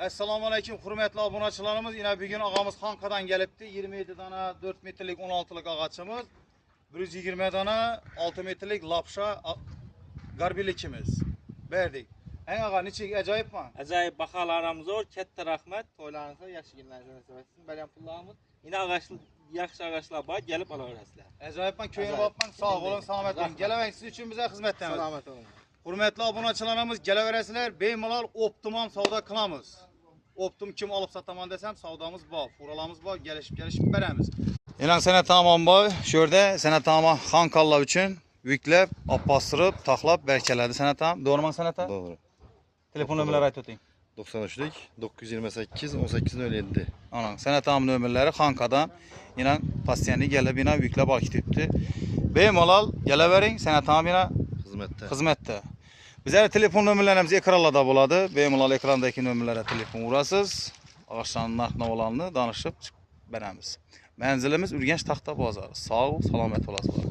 Assalomu alaykum hurmatli obunachilarimiz. Yine bugün ağamız Xankadan gelipti. 27 dana 4 metrlik 16'lık ağaçımız. 120 dana 6 metrlik lapşa garbilikimiz. Verdik. En ağa niçik acayip mi? Acayip bakalarımız var. Katta rahmet. Toylarınızda yaxşı günlerinize nasip etsin. Benim pullarımız. Yine ağaçlı, yaxşı ağaçlar var. Gelip alabilirsiniz. Acayip mi? Köyüne bakman sağ olun, selamet olun. Gelemek siz için bize hizmetten. Selamet olun. Hürmetli obunachilarimiz, geleveresiler. Bemalol optimum savdo qilamiz. Optim kim alıp sataman desem savdamız bor, furalarımız bor, gelişip beramiz. Elan sana tamam boy, şurada sana tamam Xankalla üçün yüklep, bastırıp, taxlab berkeledi sana tamam. Doğru mu sana tamam? Doğru. Telefon nömrələri ayt öteyim. 93'lük 928 1807. Anan, sana tamam nömrələri Xankadan yine pasiyenli gelip yine yüklep akit etti. Bemalol geleverin, sana tamam yine hizmette. Bizler telefon nömrələrimiz ekranda da buladı. Bemalol ekrandaki nömrələrə telefon vurasız. Ağaçların narxına olanını danışıp beramiz. Mənzilimiz Ürgənç Taxta Bazarı. Sağ ol, salamet olasınız.